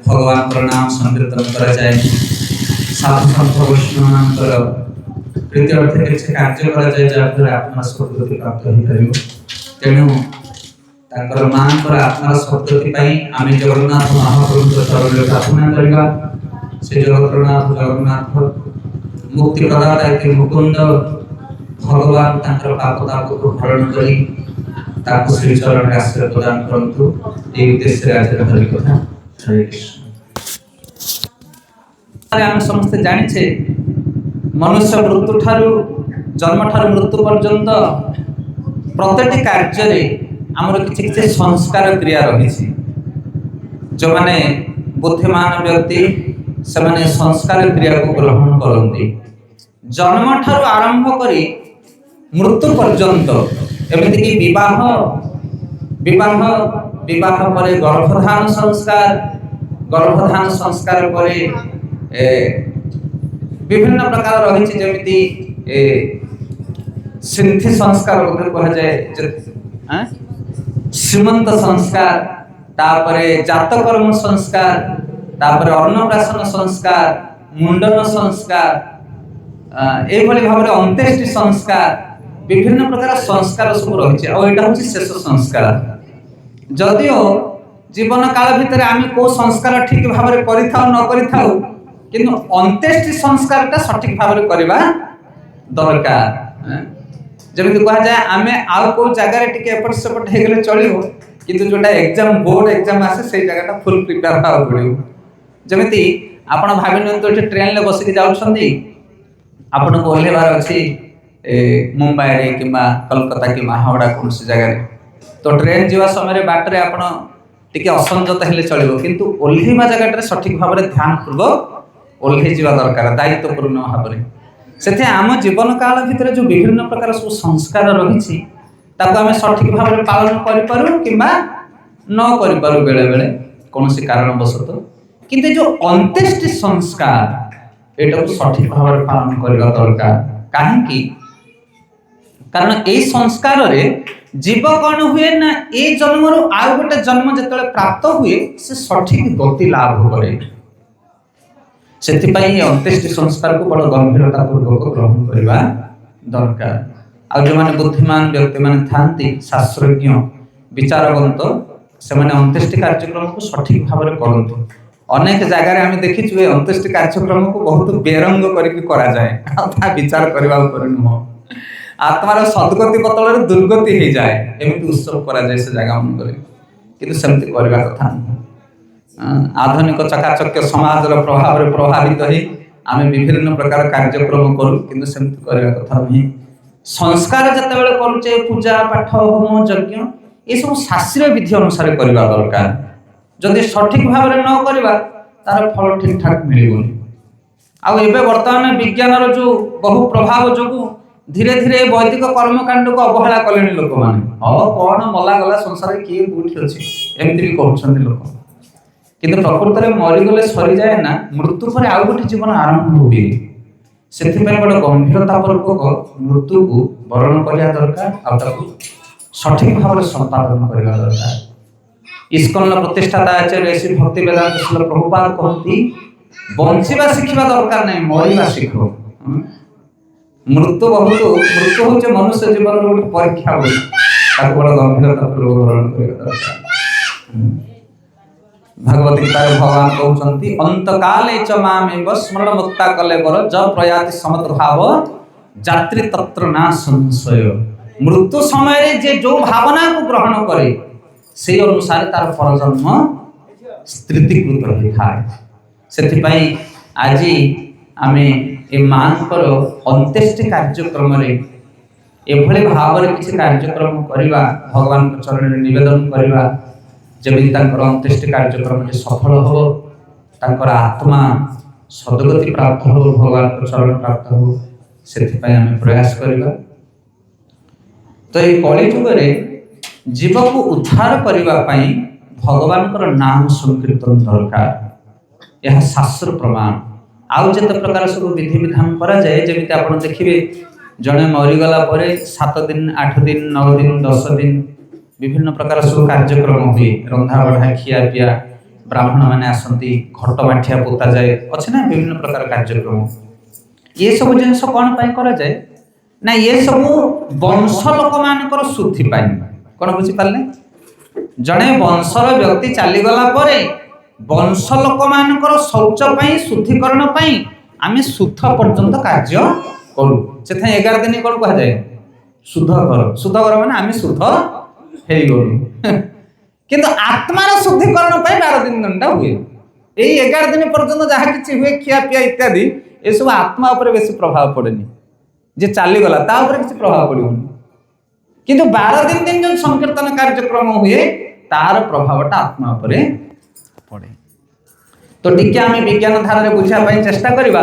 भगवान नाम संकीर्तन करा जाए साधु संत वैष्णव प्रीति अर्थ किसी कार्य करा जाए जहाँफल आत्मा सद्गति प्राप्त हो पार। तेणु तांकर मानकर आत्मार सद्गति पाई आमे जगन्नाथ महाप्रभु चरण प्रार्थना करबा। से जगन्नाथ मुक्ति प्रदाता इति मुकुंद भगवान तांकर पाप ताप को हरण करी ताको श्री चरण में आश्रय प्रदान करंतु। ए उद्देश्य रे आज हरि कथा। हरे कृष्ण। हम समस्त जानि छे मनुष्य मृत्यु ठारू जन्म ठारू मृत्यु पर्यंत प्रत्येक कार्य रे हमर किछि किछि संस्कार क्रिया रही छी। जो माने बुद्धिमान व्यक्ति से माने संस्कार क्रिया को ग्रहण करंती। जन्म ठारू आरंभ करी मृत्यु पर्यंत एमिति कि विवाह विवाह विवाह परे गर्भधान संस्कार परे विभिन्न प्रकार रही छी। जेमिति सिंथि संस्कार बोले कहा जाए श्रीमंत संस्कार तापरे जातकर्म संस्कार तापरे अन्नप्राशन संस्कार मुंडन संस्कार ए भली भाबरे अंत्येष्टि संस्कार विभिन्न प्रकार संस्कार सब रही है। और एटा होची शेष संस्कार। जदिओ जीवन काल भितर आमी को संस्कार ठीक भाबरे करिथाउ न करिथाउ किंतु अंत्येष्टि संस्कारटा सठिक भाबरे करबा दरकार। जमिति कहा जाए आमे आउ को जगह टिके एपट सेपट हे गेले चलिबो किंतु जोटा एग्जाम बोर्ड एग्जाम आसे से जगहटा फुल प्रिपेयर हाउ पड़िबो। जमिति आपण भाबिन तो ट्रेन ले बसिक जाउछंदी आपण को ओलेबार अछि मुंबई रे किंबा कलकत्ता कि हावड़ा कौन सी जगह रे तो ट्रेन जीवा समय बाट रे आपण टिके असंजत हेले चलिबो किंतु ओल्हीबा जगह रे सठिक भाबरे ध्यान पूर्वक ओल्ही जीवा दरकार दायित्वपूर्ण भाबरे। सेथे आम जीवन काल भितर जो विभिन्न प्रकार सब संस्कार रही छी ताको आमे सठिक भाबरे पालन करि पारु किंबा न करि पारु बेले बेले कोनोसी कारण बसत किंतु जो अंत्येष्टि संस्कार एटा को सठिक भाबरे पालन करबा दरकार। काहे कि कारण ए संस्कार रे जीव कौन हुए ना ए जन्म रु आउ गोटे जन्म जतले प्राप्त हुए से सठिक गति लाभ करे। सेति पई अंत्येष्टि संस्कार को बड़ गंभीरता पूर्वक ग्रहण करबा दरकार। आ जो माने बुद्धिमान व्यक्ति माने थांती शास्त्रज्ञ विचारवंत से माने अंत्येष्टि कार्यक्रम को सठिक भाव रे करंतु। अनेक जगह रे हम देखिछु ए अंत्येष्टि कार्यक्रम को बहुत बेरंग करके करा जाए आ ता विचार करबा ऊपर न आत्मार सद्गति बदल में दुर्गति हो जाए एमती उत्सव करा जाए से जगह मन करे किंतु सेमती करबा कथा नहीं। आधुनिक चकाचक्य समाज रो प्रभाव रे प्रभावित होई आमे विभिन्न प्रकार कार्यक्रम करू किंतु सेमती करबा कथा नहीं। संस्कार जते बेले करूचे पूजा पाठ होम यज्ञ ए सब शास्त्रीय विधि अनुसार करबा दरकार। जदि सठिक भाव रे न करबा तार फल ठीक ठाक मिलिबोनी। आ एबे वर्तमान विज्ञान रो जो बहु प्रभाव जोगु धीरे धीरे वैदिक कर्मकांड को अवहेला कलेनी लोक माने कौन मला गला संसार किए कोठी अछि एमति भी कहउछन लोक किंतु प्रकृति रे मरि गले सरी जाए ना मृत्यु पर आउ गोटे जीवन आरंभ होबे। सेति पय बड गंभीरता पूर्वक मृत्यु को वरण करिया दरकार आ ताकू सठिक भाव रे संपादन करिया दरकार। इस्कन प्रतिष्ठाता आचार्य श्री भक्ति वेदांत श्री प्रभुपाद कहती बंचिबा शिखिबा दरकार नै मरिबा शिखो। मृत्यु मृत्यु होचे मनुष्य जीवन रो गोटे परीक्षा होय ताको बड़ गंभीरता पूर्वक ग्रहण करिया दरकार। भगवत गीता रे भगवान कहउचंती अंत काले च मामेव स्मरण मुक्ता कले बर ज प्रयाति समत भाव जात्री तत्र ना संशय। मृत्यु समय रे जे जो भावना को ग्रहण करे से अनुसार तार परजन्म स्थितिकृत रही थाए। सेति पई आजी आमे ए मानकर अंत्येष्टि कार्यक्रम रे एभले भाव रे किछि कार्यक्रम करिवा भगवान के चरण रे निवेदन करिवा जेबि तांकर अंत्येष्टि कार्यक्रम रे सफल हो तांकर आत्मा सद्गति प्राप्त हो भगवान के चरण प्राप्त हो सेति पई आमे प्रयास करिवा। तो ए कली जुग रे जीव को उद्धार करिवा पई भगवान कर नाम संकीर्तन दरकार। यह शास्त्र प्रमाण आउ जते प्रकार सब विधि विधान करा जाए जेमिति आपण देखिबे जणे मरि गला परे 7 दिन 8 दिन 9 दिन 10 दिन विभिन्न प्रकार सब कार्यक्रम हुए रंधा बढ़ा खिया पिया ब्राह्मण मैंने आसती घट बाठिया पोता जाए अच्छे ना विभिन्न प्रकार कार्यक्रम ये सब जिन कौन करा जाए ना ये सब वंश लोक मान शुद्धि कौन बुझीपारे जड़े वंशर व्यक्ति चलीगला वंश लोक मान शौच शुद्धिकरण आम शुद्ध पर्यंत कार्य करूँ से 11 दिन कौन कह जाए शुद्ध कर माने आम शुद्ध हो गलु किंतु आत्मार शुद्धिकरण 12 दिन दंडा हुए यही 11 दिन पर्यंत जहाँ किसी हुए खिया पिया इत्यादि ये सब आत्मा उपर बेसी प्रभाव पड़ेनी जे चलीगला किसी प्रभाव पड़ोनी किंतु 12 दिन जो संकीर्तन कार्यक्रम हुए तार प्रभावटा आत्मा उपर पड़े। तो टिके आम विज्ञान धारा बुझापी चेष्टा करवा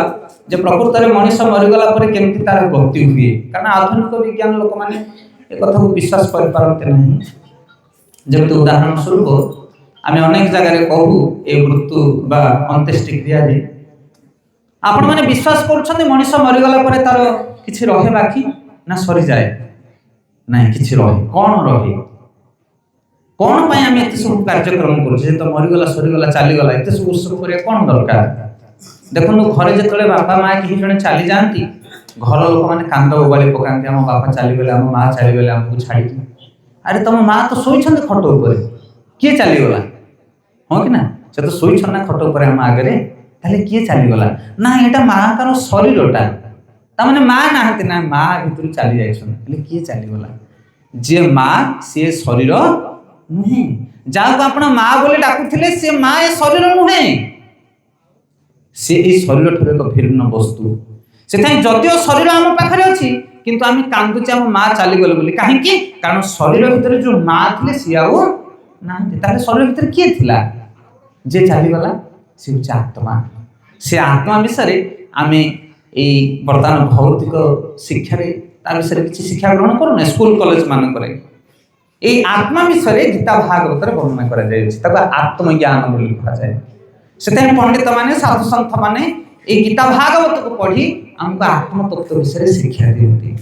जे प्रकृत में मनीष मरीगला केमती तार गति हुए कारण आधुनिक विज्ञान लोक मैंने एक कथा को विश्वास करते नहीं जब उदाहरण स्वरूप आम अनेक जगह कहू ये मृत्यु बा अंत्येष्टि क्रिया आपण मैंने विश्वास कर मनीष मरीगला तार किसी रहे बाकी ना सरी जाए ना किसी रहे कौन रहे कौन पाई आम एत सब कार्यक्रम कर तो मरीगला सरीगला चलीगला एत सब उत्सव कर कौन दरकार देखो घरे जो बापा माँ कहीं जड़े चली जाती घर लोक मैंने कांद उबाड़ी पकाते आम बापा चलीगले आम माँ चलीगले आमको छाड़ी अरे तुम माँ तो शोच खट उपर किए चलीगला हाँ कि ना से तो शोच ना खट उपर आम आगे ताले किए चलीगला ना यहाँ माँ का शरीरटा तमें माँ नहांती ना माँ भर चली जाइए किए चलीगला जे माँ सी शरीर नुहे जहाँ को आप माँ बोले डाकुले सी माँ ए शरीर नुहे सी शरीर ठार एक भिन्न वस्तु से जदिव शरीर आम पाखे अच्छी किंतु आम कांदुचे आम माँ चलीगले बोली कहीं कारण शरीर भितर जो माँ थे सी ना शरीर भितर किए थिला जे चलीगला सी हूँ आत्मा से आत्मा विषय आम ये बर्तमान भौतिक शिक्षा विषय किसी शिक्षा ग्रहण करूना स्कूल कॉलेज मानक ये आत्मा विषय गीता भागवत वर्णना कर आत्मज्ञान बोली कहुए से पंडित माने साधु सन्थ माने ये गीता भागवत को पढ़ी हमको आत्मतत्व विषय शिक्षा दिखती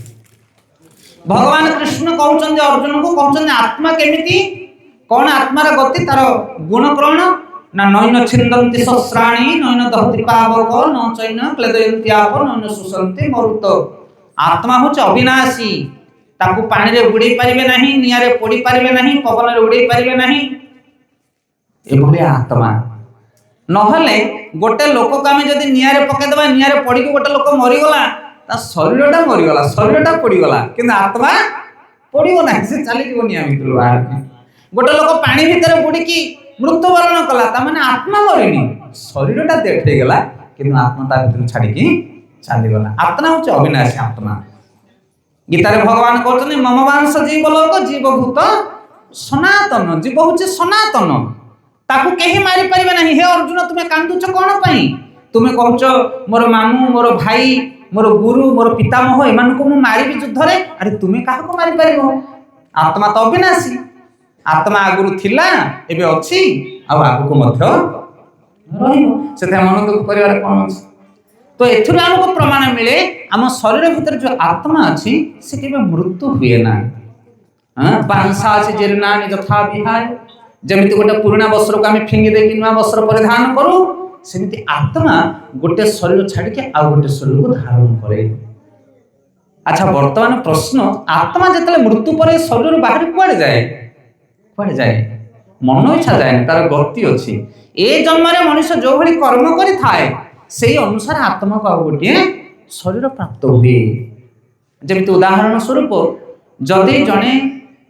भगवान कृष्ण कहते अर्जुन को कहते आत्मा केमिति कौन आत्मार गति तार गुण कौन ना नैन छिंदन्ति शस्त्राणि नैन दहति पावक न चैन क्लेदयन्ति आप नैन सुसन्ति मरुत आत्मा होचे अविनाशी ताकू पानी रे बुड़े पारिबे नहीं निया रे पोड़ी पारिबे नहीं पवन रे उड़े पारिबे नहीं एभली आत्मा नहले गोटे लोक को आम जब निया रे पकेदेबा निया रे पड़ी गोटे लोक मरीगला ता शरीरटा मरीगला शरीरटा पोड़ीगला किंतु आत्मा पोड़ो ना से चलीज निया भितर बाहर गोटे लोक पानी भितर बुड़िकी मृत्युवरण कला ताने आत्मा मरीनी शरीरटा डेथ हो गला किंतु आत्मा ता भितर छाड़ी चलीगला आत्मा हूँ अविनाशी आत्मा गीतार भगवान कहते मम मांस जीवलोक जीवभूत सनातन जीव हूँ सनातन ताकू कहीं मारी पारे ना हे अर्जुन तुम्हें कांदुच कौन पाई तुम्हें कहच मोर मामू मोर भाई मोर गुरु मोर पितामह एम को मारि युद्ध रे अरे तुम्हें क्या मारी पार आत्मा तो अविनाशी आत्मा आगुरी थिला एबे अच्छी आगू से मन दुख कर कौन अच्छी तो एथुर आमको प्रमाण मिले आम शरीर भीतर जो आत्मा अच्छी से केबे मृत्यु हुए ना बांसा अच्छे जीर्णा यथा विहाय जमीती गोटे पुराणा वस्त्र को आम फिंगी देकी नुआ वस्त्र परिधान करूँ सेमती आत्मा गोटे शरीर छाड़ी आ गोटे शरीर को धारण करे। अच्छा वर्तमान प्रश्न आत्मा जिते मृत्यु पर शरीर बाहर कुआड़े जाए मन इच्छा जाए तार गति अच्छी ए जन्म मनुष्य जो भाई कर्म करें से अनुसार आत्मा को आ गोटे शरीर प्राप्त हुए जमीती उदाहरण स्वरूप जदि जड़े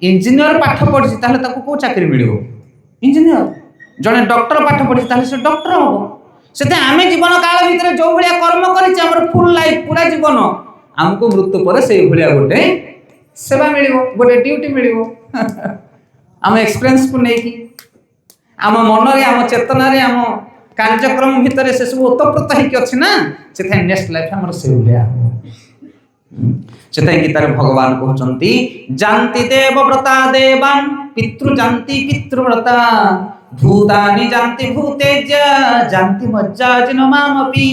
इंजीनियर पाठ पढ़ी कौ चाकरी मिल इंजीनियर जड़े डॉक्टर पाठ पढ़ी से डॉक्टर हम से आम जीवन काल भितर जो भाया कर्म कर फुल लाइफ पूरा जीवन आमको मृत्यु पर से भाया गोटे सेवा मिल गोटे ड्यूटी मिल आम एक्सपीरियंस को लेकिन आम मन रे आम चेतना रे आम कार्यक्रम भितर से सब ओतप्रोत होती अच्छी ना से नेक्स्ट लाइफ आम से भाया से गीतार भगवान कहते जानती देवव्रता देवान पितृ जानती पितृव्रता भूतानि जानती भूतेज जानती मज्जाजिन मामपि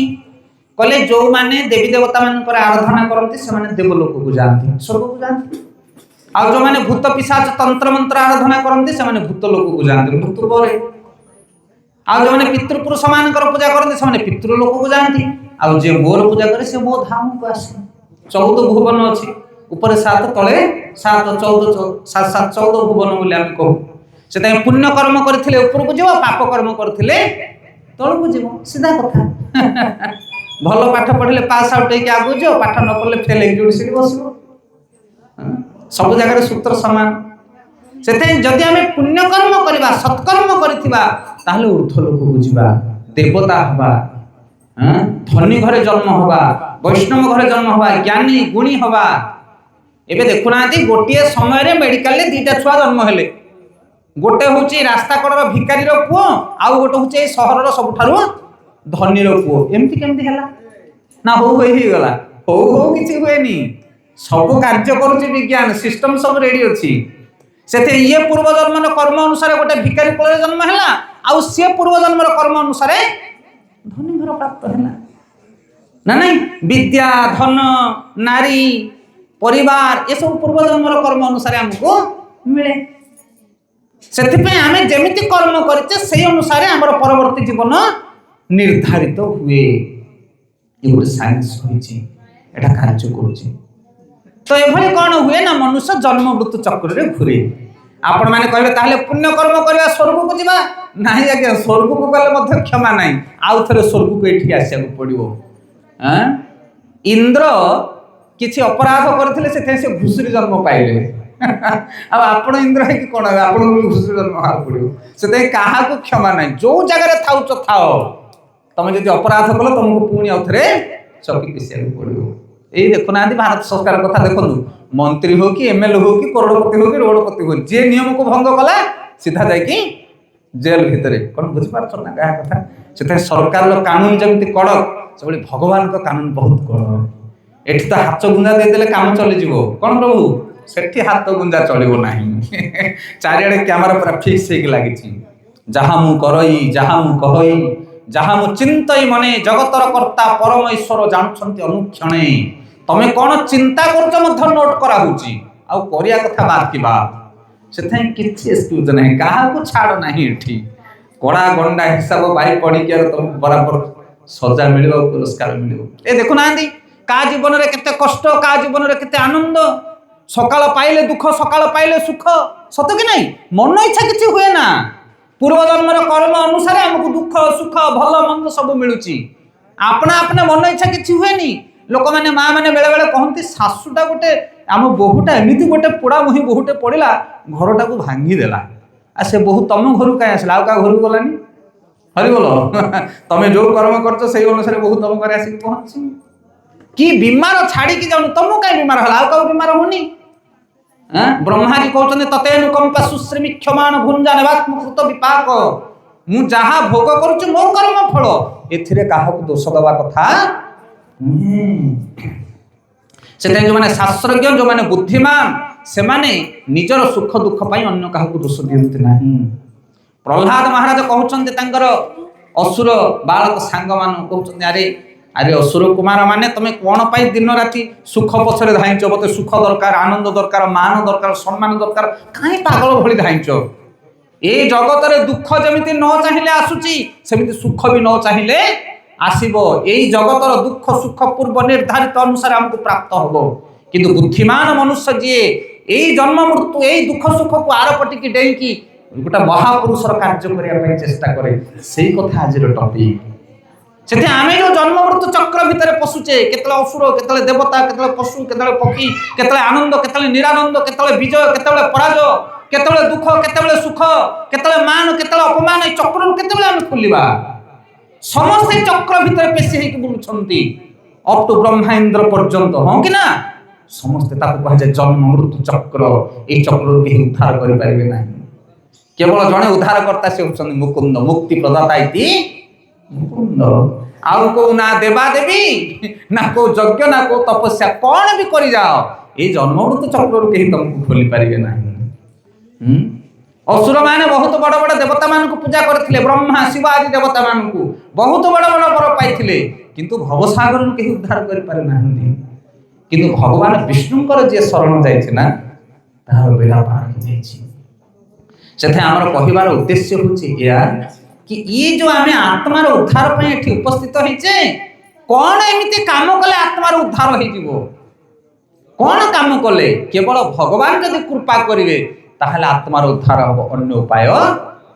कहले जो माने देवी देवता मान आराधना करती से माने देवलोक को जाती स्वर्ग को जाती आ जो माने भूत पिशाच तंत्र मंत्र आराधना करती से माने भूत लोक को जाती मृत्यु पर ଆଉ ଯେଉଁମାନେ ପିତୃପୁରୁଷ ମାନଙ୍କର ପୂଜା କରନ୍ତି ସେମାନେ ପିତୃ ଲୋକକୁ ଯାଆନ୍ତି। ଆଉ ଯିଏ ମୋର ପୂଜା କରେ ସେ ମୋ ଧାମକୁ ଆସେ। 14 ଭୁବନ ଅଛି, ଉପରେ 7 ତଳେ 7, 14 ଭୁବନ ବୋଲି ଆମେ କହୁ। ସେଥିପାଇଁ ପୁଣ୍ୟ କର୍ମ କରିଥିଲେ ଉପରକୁ ଯିବ, ପାପ କର୍ମ କରିଥିଲେ ତଳକୁ ଯିବ, ସିଧା କଥା। ଭଲ ପାଠ ପଢିଲେ ପାସ୍ ଆଉଟ୍ ହେଇକି ଆଗକୁ ଯିବ, ପାଠ ନ ପଢିଲେ ଫେଲ୍ ହେଇକି ଯୋଉଠି ସେଠି ବସିବ। ସବୁ ଜାଗାରେ ସୂତ୍ର ସମାନ। ସେଥିପାଇଁ ଯଦି ଆମେ ପୁଣ୍ୟ କର୍ମ କରିବା, ସତ୍କର୍ମ କରିଥିବା, ତାହେଲେ ଊର୍ଦ୍ଧ୍ୱ ଲୋକକୁ ଯିବା, ଦେବତା ହବା, ଧନୀ ଘରେ ଜନ୍ମ ହବା, ବୈଷ୍ଣବ ଘରେ ଜନ୍ମ ହବା, ଜ୍ଞାନୀ ଗୁଣୀ ହବା। ଏବେ ଦେଖୁନାହାନ୍ତି ଗୋଟିଏ ସମୟରେ ମେଡିକାଲରେ 2ଟା ଛୁଆ ଜନ୍ମ ହେଲେ। ଗୋଟେ ହଉଛି ରାସ୍ତା କଡ଼ର ଭିକାରୀର ପୁଅ, ଆଉ ଗୋଟେ ହଉଛି ଏଇ ସହରର ସବୁଠାରୁ ଧନୀର ପୁଅ। ଏମିତି କେମିତି ହେଲା? ନା ହଉ ହେଇଗଲା? ହଉ କିଛି ହୁଏନି। ସବୁ କାର୍ଯ୍ୟ କରୁଛି ବିଜ୍ଞାନ, ସିଷ୍ଟମ ସବୁ ରେଡି ଅଛି। ସେଥିରେ ଇଏ ପୂର୍ବ ଜନ୍ମର କର୍ମ ଅନୁସାରେ ଗୋଟେ ଭିକାରୀ କୁଳରେ ଜନ୍ମ ହେଲା, ଆଉ ସିଏ ପୂର୍ବ ଜନ୍ମର କର୍ମ ଅନୁସାରେ ଧନୀ ଘର ପ୍ରାପ୍ତ ହେଲା। ନା ନାଇଁ? ବିଦ୍ୟା, ଧନ, ନାରୀ, ପରିବାର ଏସବୁ ପୂର୍ବ ଜନ୍ମର କର୍ମ ଅନୁସାରେ ଆମକୁ ମିଳେ। ସେଥିପାଇଁ ଆମେ ଯେମିତି କର୍ମ କରିଛେ ସେଇ ଅନୁସାରେ ଆମର ପରବର୍ତ୍ତୀ ଜୀବନ ନିର୍ଦ୍ଧାରିତ ହୁଏ। ଏ ଗୋଟେ ସାଇନ୍ସ ରହିଛି, ଏଟା କାର୍ଯ୍ୟ କରୁଛି। ତ ଏଭଳି କଣ ହୁଏ ନା ମନୁଷ୍ୟ ଜନ୍ମ ମୃତ୍ୟୁ ଚକ୍ରରେ ଘୁରେ। ଆପଣ ମାନେ କହିବେ ତାହେଲେ ପୁଣ୍ୟ କର୍ମ କରିବା ସ୍ୱର୍ଗକୁ ଯିବା? ନାହିଁ ଆଜ୍ଞା, ସ୍ୱର୍ଗକୁ ଗଲେ ମଧ୍ୟ କ୍ଷମା ନାହିଁ, ଆଉ ଥରେ ସ୍ୱର୍ଗକୁ ଏଠିକି ଆସିବାକୁ ପଡିବ। ଇନ୍ଦ୍ର କିଛି ଅପରାଧ କରିଥିଲେ, ସେଥିପାଇଁ ସେ ଘୁଷୁରୀ ଜନ୍ମ ପାଇଲେ। ଆଉ ଆପଣ ଇନ୍ଦ୍ର ହେଇକି କଣ ହେବେ? ଆପଣଙ୍କୁ ଘୁଷୁରୀ ଜନ୍ମ ହେବାକୁ ପଡିବ। ସେଥିପାଇଁ କାହାକୁ କ୍ଷମା ନାହିଁ। ଯୋଉ ଜାଗାରେ ଥାଉଛ ଥାଅ, ତମେ ଯଦି ଅପରାଧ କଲ ତମକୁ ପୁଣି ଆଉ ଥରେ ଚକି ପିସିବାକୁ ପଡିବ। ଏଇ ଦେଖୁନାହାନ୍ତି ଭାରତ ସରକାର କଥା ଦେଖନ୍ତୁ, ମନ୍ତ୍ରୀ ହଉ କି ଏମଏଲଏ ହଉ କି କରୋଡ଼ପତି ହଉ କି ରୋଡ଼ପତି ହଉ, ଯିଏ ନିୟମକୁ ଭଙ୍ଗ କଲା ସିଧା ଯାଇକି ଜେଲ ଭିତରେ। କଣ ବୁଝିପାରୁଛ ନା ଗାଁ କଥା? ସେଥିପାଇଁ ସରକାରର କାନୁନ ଯେମିତି କଡ଼କ, ସେଭଳି ଭଗବାନଙ୍କ କାନୁନ ବହୁତ କଡ଼କ। ଏଠି ତ ହାତ ଗୁଞ୍ଜା ଦେଇଦେଲେ କାମ ଚଳିଯିବ। କଣ ପ୍ରଭୁ? ସେଠି ହାତ ଗୁଞ୍ଜା ଚଳିବ ନାହିଁ। ଚାରିଆଡେ କ୍ୟାମେରା ପୁରା ଫିକ୍ସ ହେଇକି ଲାଗିଛି। ଯାହା ମୁଁ କରଇ, ଯାହା ମୁଁ କହଇ, ଯାହା ମୁଁ ଚିନ୍ତଇ ମନେ, ଜଗତର କର୍ତ୍ତା ପରମ ଈଶ୍ୱର ଜାଣୁଛନ୍ତି ଅନୁକ୍ଷଣେ। ତମେ କଣ ଚିନ୍ତା କରୁଛ ମଧ୍ୟ ନୋଟ କରାହଉଛି, ଆଉ କରିବା କଥା ବାଦ କି ବାଦ। ସେଥିପାଇଁ କିଛି ଏକ୍ସକ୍ୟୁଜ ନାହିଁ, କାହାକୁ ଛାଡ଼ ନାହିଁ। ଏଠି କଡ଼ା ଗଣ୍ଡା ହିସାବ ବାଇ ପଣିକିଆର ତମକୁ ବରାବର ସଜା ମିଳିବ, ପୁରସ୍କାର ମିଳିବ। ଏ ଦେଖୁନାହାନ୍ତି କାହା ଜୀବନରେ କେତେ କଷ୍ଟ, କାହା ଜୀବନରେ କେତେ ଆନନ୍ଦ। ସକାଳ ପାଇଲେ ଦୁଃଖ, ସକାଳ ପାଇଲେ ସୁଖ। ସତ କି ନାହିଁ? ମନ ଇଚ୍ଛା କିଛି ହୁଏ ନା। ପୂର୍ବ ଜନ୍ମର କର୍ମ ଅନୁସାରେ ଆମକୁ ଦୁଃଖ ସୁଖ ଭଲ ମନ୍ଦ ସବୁ ମିଳୁଛି। ଆପଣା ମନ ଇଚ୍ଛା କିଛି ହୁଏନି। ଲୋକମାନେ ମା ମାନେ ବେଳେ ବେଳେ କହନ୍ତି ଶାଶୁଟା ଗୋଟେ, ଆମ ବୋହୂଟା ଏମିତି ଗୋଟେ ପୋଡ଼ା ମୁହିଁ ବୋହୂଟେ ପଡ଼ିଲା, ଘରଟାକୁ ଭାଙ୍ଗିଦେଲା। ଆଉ ସେ ବୋହୂ ତମ ଘରକୁ କାହିଁ ଆସିଲା? ଆଉ କାହା ଘରକୁ ଗଲାନି? ହରିବୋଲ। ତମେ ଯୋଉ କର୍ମ କରୁଛ ସେଇ ଅନୁସାରେ ବୋହୂ ତମ ଘରେ ଆସିକି ପହଞ୍ଚି। କି ବିମାର ଛାଡ଼ିକି ଯାଉନି, ତମକୁ କାହିଁ ବିମାର ହେଲା? ଆଉ କାହାକୁ ବିମାର ହଉନି? ବ୍ରହ୍ମାଜୀ କହୁଛନ୍ତି ତତେନୁକମ୍ପା ସୁଶ୍ରୀମି କ୍ଷମାଣ ଭୁଞ୍ଜା ନେବାତ୍ମକୃତ ବିପାକ। ମୁଁ ଯାହା ଭୋଗ କରୁଛି ମୋ କର୍ମ ଫଳ, ଏଥିରେ କାହାକୁ ଦୋଷ ଦେବା କଥା ନୁହେଁ। ସେଥିପାଇଁ ଯୋଉମାନେ ଶାସ୍ତ୍ରଜ୍ଞ, ଯୋଉମାନେ ବୁଦ୍ଧିମାନ, ସେମାନେ ନିଜର ସୁଖ ଦୁଃଖ ପାଇଁ ଅନ୍ୟ କାହାକୁ ଦୋଷ ଦିଅନ୍ତି ନାହିଁ। ପ୍ରହ୍ଲାଦ ମହାରାଜ କହୁଛନ୍ତି ତାଙ୍କର ଅସୁର ବାଳକ ସାଙ୍ଗମାନଙ୍କୁ କହୁଛନ୍ତି, ଆରେ ଅସୁର କୁମାର ମାନେ ତମେ କଣ ପାଇଁ ଦିନ ରାତି ସୁଖ ପଛରେ ଧାଇଁଛ? ମତେ ସୁଖ ଦରକାର, ଆନନ୍ଦ ଦରକାର, ମାନ ଦରକାର, ସମ୍ମାନ ଦରକାର, କାହିଁ ପାଗଳ ଭଳି ଧାଇଁଛ? এই জগতের দুঃখ যেমিতি ন চাহিলে আসুচি, সেমিতি সুখ বি ন চাহিলে আসিব। এই জগতর দুঃখ সুখ পূর্ব নির্ধারিত অনুসারে আমাকে প্রাপ্ত হব। কিন্তু বুদ্ধিমান মনুষ্য যিয়ে এই জন্ম মৃত্যু এই দুঃখ সুখকু আরপটিকি ডেইকি গোটা মহাপুরুষর কার্য করিয়া চেষ্টা করে, সেই কথা আজির টপিক। সেটি আমি যে জন্ম মৃত্যু চক্র ভিতরে পশুছে, কেতলে অসুর, কেতলে দেবতা, কেতলে পশু, কেতলে পক্ষী, কেতলে আনন্দ, কেতলে নিরানন্দ, কেতলে বিজয়, কেতলে পরাজয়, কেতলে দুঃখ, কেতলে সুখ, কেতলে মান, কেতলে অপমান, এই চক্রରୁ কেতলে আমি খুলিবা? ସମସ୍ତେ ଚକ୍ର ଭିତରେ ପେଶି ହେଇକି ବୁଲୁଛନ୍ତି ଅପ୍ ଟୁ ବ୍ରହ୍ମା ଇନ୍ଦ୍ର ପର୍ଯ୍ୟନ୍ତ, ହଁ କି ନା? ସମସ୍ତେ ତାକୁ କୁହାଯାଏ ଜନ୍ମ ମୃତ୍ୟୁ ଚକ୍ର। এই ଚକ୍ରରୁ କେହି ଉଦ୍ଧାର କରିପାରିବେ ନାହିଁ। କେବଳ ଜଣେ ଉଦ୍ଧାରକର୍ତ୍ତା, ସେ ହେଉଛନ୍ତି ମୁକୁନ୍ଦ, ମୁକ୍ତି ପ୍ରଦାତା ଇତି ମୁକୁନ୍ଦ। ଆଉ କୋଉ ନା ଦେବା ଦେବୀ, ନା କୋଉ ଯଜ୍ଞ, ନା କୋଉ ତପସ୍ୟା, କଣ ବି କରିଯାଅ, এই ଜନ୍ମ ମୃତ୍ୟୁ ଚକ୍ରରୁ କେହି ତମକୁ ଖୋଲି ପାରିବେ ନାହିଁ। ଅସୁର ମାନେ ବହୁତ ବଡ଼ ବଡ଼ ଦେବତା ମାନଙ୍କୁ ପୂଜା କରିଥିଲେ, ବ୍ରହ୍ମା ଶିବ ଆଦି ଦେବତା ମାନଙ୍କୁ ବହୁତ ବଡ଼ ବଡ଼ ବର ପାଇଥିଲେ, କିନ୍ତୁ ଭବସାଗରରୁ କେହି ଉଦ୍ଧାର କରିପାରି ନାହାନ୍ତି। କିନ୍ତୁ ଭଗବାନ ବିଷ୍ଣୁଙ୍କର ଯିଏ ଶରଣ ଯାଇଛି ନା, ତାହାର ବେଳା ପାର ହେଇଯାଇଛି। ସେଥିପାଇଁ ଆମର କହିବାର ଉଦ୍ଦେଶ୍ୟ ହେଉଛି ଏୟା कि ये जो आम आत्मार उद्धार पे एठी उपस्थित होइचे कौन एमिति काम कले आत्मार उद्धार हो कौन काम कले केवल भगवान जदि कृपा करिवे ताहले आत्मार उद्धार हम अन्य उपाय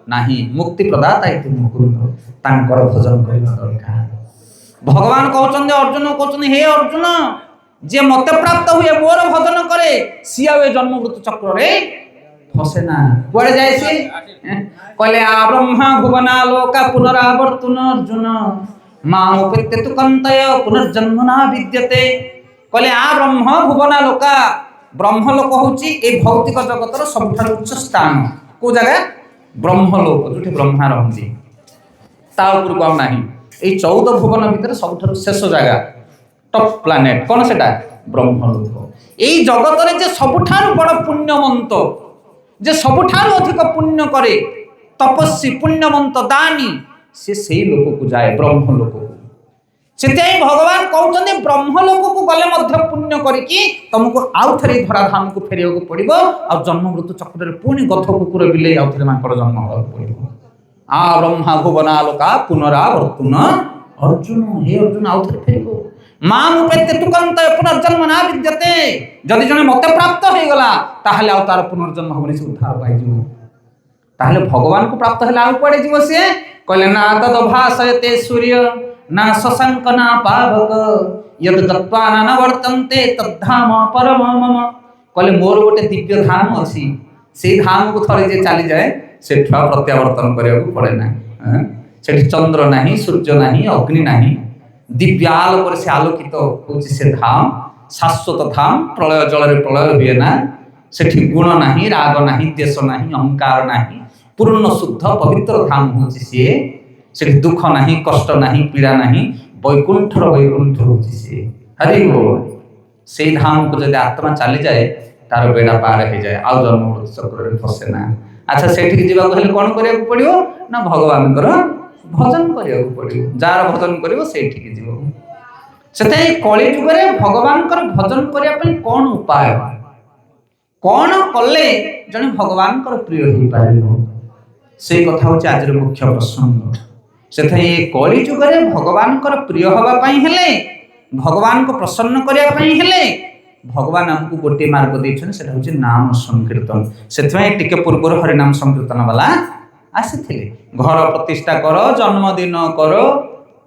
नाही। मुक्ति प्रदाता इति मुकुंद तांकर भजन करबा दरकार। भगवान कहउछन अर्जुन कहउछन हे अर्जुन जे मते प्राप्त हुए मोर भजन करे सिया वे जन्म मृत्यु चक्र रे फसे ना। कुआडे जाय से कहले आ ब्रह्मा भुवना लोका पुनरावर्तन अर्जुन मामुपेत्य तु कंतय पुनर्जन्म ना विद्यते। कहले आ ब्रह्म भुवना लोका ब्रह्मलोक होची ए भौतिक जगतर सबठार उच्च स्थान को जगह ब्रह्मलोक जोठी ब्रह्मा रहंती ता ऊपर को नाही ए 14 भुवन भीतर सबठार शेष जगह टॉप प्लैनेट कौन सेटा ब्रह्मलोक। ए जगतरे जे सबठार बड़ पुण्यवंत जे सबठार अधिक पुण्य करे तपस्वी पुण्यवंत दानी से सही लोक को जाए ब्रह्मलोक को। सेते भगवान कहउछन्ते ब्रह्मलोक को गले मध्य पुण्य करिकि तुमको आउ थरे धराधाम को फेरियो को पड़िबो आ जन्म मृत्यु चक्र रे पुणी गथ कुकुर बिले आउ थरे मांकर जन्म हो पड़िबो। आ ब्रह्मा भुवना लोका पुनरावर्तन अर्जुन हे अर्जुन आउ थरे फेरिबो माम उपेत्य तु कंतय पुनर्जन्म ना विद्यते। जदि जने मते प्राप्त हो गला ताहले आउ तार पुनर्जन्म होबनी से उद्धार पाइ जिवो। ताहले भगवान को प्राप्त हला आउ पड़े जिवो से कहले ना तदभासयते सूर्य ना शशंक ना पावक यद दत्वा न वर्तन्ते तद्धाम परम मम। कहले मोर गोटे दिव्य धाम अछि से धाम को थरे जे चली जाए सेठा प्रत्यावर्तन करिया को पड़े ना। सेठी चंद्र नाही सूर्य नाही अग्नि नाही दिव्यालोक से आलोकित होछि से धाम शाश्वत धाम प्रलय जल रे प्रलय हुए ना। सेठी गुण नाही राग नाही देश नाही अहंकार नाही पूर्ण शुद्ध पवित्र धाम होछि से दुख नहीं कष्ट नहीं पीड़ा नहीं वैकुंठर वैकुंठ होछि से हरि बोल। से धाम को जदि आत्मा चली जाए तार बेड़ा पार हो जाए आउ जन्म मृत्यु चक्र रे फसे ना। अच्छा सेठी जीवा कहले कोन करिया को पड़ियो ना भगवान कर भजन करिया को पड़ियो। जार भजन करियो सेठी के जीवो। सेते कली जुग रे भगवान कर भजन करिया पई कोन उपाय कोन कले जने भगवान कर प्रिय होई पारिबो से कथा होछि आज मुख्य प्रसंग। से कली जुग भगवान प्रिय हवा हेले भगवान को प्रसन्न करने हेले भगवान आमको गोटे मार्ग देछन सेटा होछि नाम संकीर्तन। से टिके पूर्व हरिनाम संकीर्तन वाला आसी घर प्रतिष्ठा कर जन्मदिन कर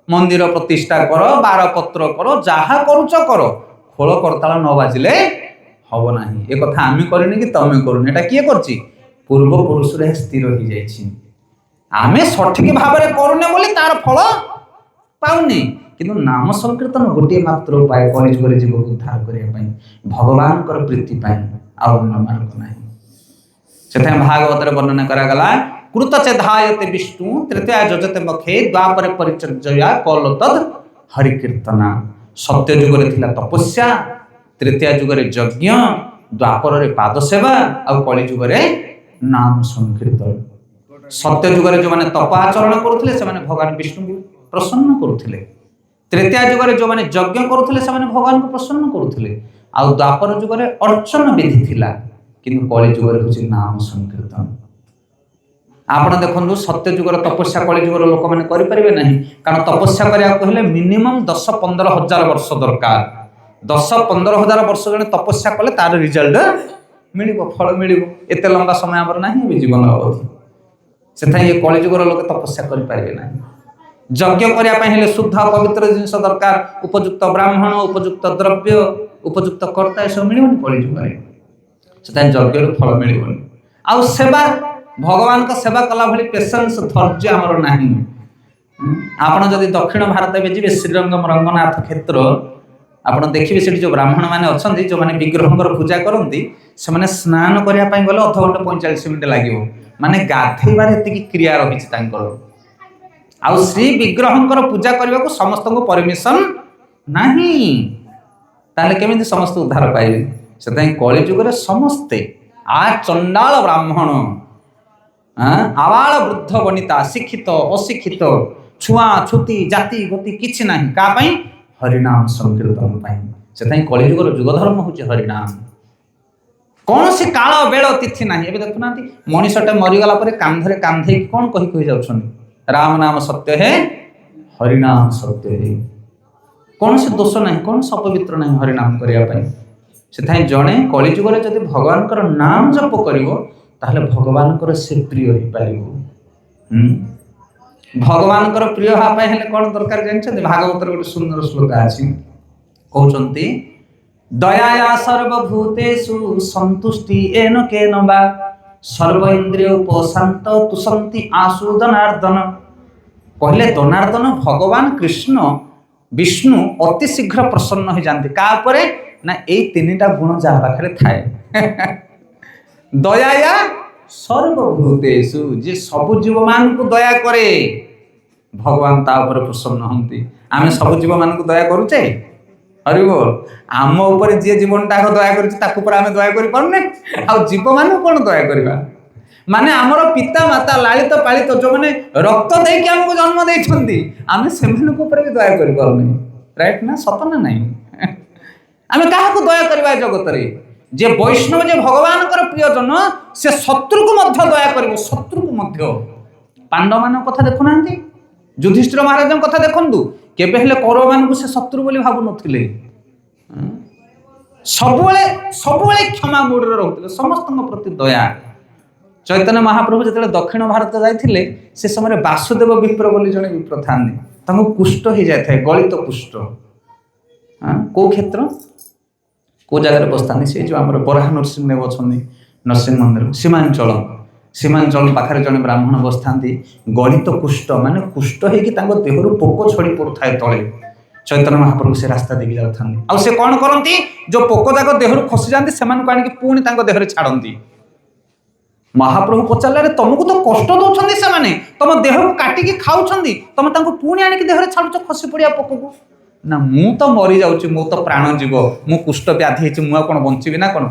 मंदिर प्रतिष्ठा कर बार पत्र कर जहा करुच कर खोल करताल न बाजिले हब नाही। ए कथा आमी करनी कि तमे करूनी एटा किए करछि पूर्व पुरुष रे स्थिर हो जाइछि। आमे सठिक भाव में करूने बोली तार फल पाऊनी किंतु नाम संकीर्तन गोटे मात्र उपाय कलिजुग रे जीव उद्धार करने भगवान कर प्रीति आउ मार्ग ना। से भागवत वर्णना करागला कृत चेधायते विष्णु तृतीया योजते मखे द्वापर परिचर्या कल तद हरिकीर्तना। सत्य जुग रे थिला तपस्या तृतीया जुग रे यज्ञ द्वापर रे पाद सेवा आ कलि जुग रे नाम संकीर्तन। सत्य जुग जो मैंने तप आचरण करुले से भगवान विष्णु को प्रसन्न करुले। तृतीया जुग जो मैंने यज्ञ करुले से भगवान को प्रसन्न करुले। आ द्वापर जुग अर्चन विधि थिला किंतु कलि जुग हूँ नाम संकीर्तन। आपण देखो सत्य जुगर तपस्या कलि जुगर लोक मैंने करें ना कारण तपस्या करने मिनिमम 10-15 हजार वर्ष दरकार। 10-15 हजार वर्ष जन तपस्या कले तार रिजल्ट मिल फल मिल एत लंबा समय आमर ना जीवन अवधि से ये कलिजुगर लोक तपस्या करें ना। यज्ञ करने शुद्ध पवित्र जिनस दरकार उपयुक्त ब्राह्मण उपयुक्त द्रव्य उपयुक्त कर्ता यह सब मिलनी कलिजुग से यज्ञ फल मिलनी। आउ सेवा भगवान का सेवा कला भली पेशेंस धैर्य आमर ना। आपड़ जदि दक्षिण भारत में जी श्रीरंगम रंगनाथ क्षेत्र आप देखिए से जो ब्राह्मण मैंने अच्छा जो मैंने विग्रह पूजा करती से स्नान करने गले अध घंटे 45 मिनिट लगे माने गाधेबार एति क्रिया रही आउ श्री विग्रह पूजा करने को समस्त को परमिशन नहीं ताले केमिति समस्त उद्धार पाइबे। से कलिजुग समस्ते आ चंडाल ब्राह्मण आवाल वृद्ध वनिता शिक्षित अशिक्षित छुआ छुती जाति गति किछि नाही का पई हरिनाम संकीर्तन पई। से कलिजुग जुग धर्म होछि हरिनाम। कौन सी काल बेल तिथि ना। देखुना मनीषटे मरीगला कांधे कांधे कौन कही कही जाऊँ राम नाम सत्य है, हरिनाम सत्य है। कौन से दोष नहीं, कौन से अपवित्र नहीं हरिनाम करने से जड़े कलिजुगर जब भगवान नाम जप कर भगवान से प्रिय हो पार। भगवान प्रिय हाँपाई कौन दरकार जानते? भागवत गोटे सुंदर श्लोक अच्छी कहते दयाया सर्वभूतेषु संतुष्टि एन केन वा सर्व इंद्रिय उपशांत तुषंति आसु जनार्दन। कहले जनार्दन भगवान कृष्ण विष्णु अति शीघ्र प्रसन्न हो जाते क्या ना यही तीनटा गुण जहाँ पाखे थाए दयाया सर्वभूतेषु जे सब जीव मान को दया करे भगवान ता ऊपर प्रसन्न होंती। आमे सब जीव मान को दया करुचे? अरे बोल आम ऊपर जी जीवनटा दया कर आम दया कर आ जीव मान कौन दया करवा? माने आमर पिता माता लालित पालित जो मैंने रक्त देके आमको जन्म देइछंती आमे सेमान को ऊपर भी दया करि पारुनी। राइट ना? सत ना नहीं? आमे काहा को दया करबा जगत रे? जे वैष्णव जे भगवान कर प्रियजन से शत्रु को मध्य दया करिवो। शत्रु को मध्य पांडव मान कथा देखु नांती, युधिष्ठिर महाराज कथा देखंतु केबे हेले कौरव मान को से शत्रु बोली भाबु नथिले। सबुले सबुले क्षमा मूड रे रहउतले, समस्त प्रति दया। चैतन्य महाप्रभु जिते दक्षिण भारत जाते से समय वासुदेव विप्र बोली जड़े विप्र था कुष्ठ हो जाए गलित कुष्ठ। कौ क्षेत्र कौ जगह बसता से जो आम बराह नरसिंहदेव अच्छा नरसिंह मंदिर सीमांचल सीमांचल पाखे जड़े ब्राह्मण बसता गलित कुष्ठ माने कुष्ठ हो देहर पोक छड़ी पड़ू थाए तले। चैतन्य महाप्रभु से रास्ता देकी जाता से कौन करती जो पोक जाक देहर खसी जाती से पुणी देहरे छाड़ती। महाप्रभु पचारे तुमको तो कष्ट दौरान से तुम देह को काटिकी खाऊँ तुम पुणी आणिक देहरे छाड़ुच खसी पड़ा पोक को ना मु तो मरी जाऊँ मु तो प्राण जीव मु कुष्ठ व्याधि मुझे कौन बंचीबी ना कौन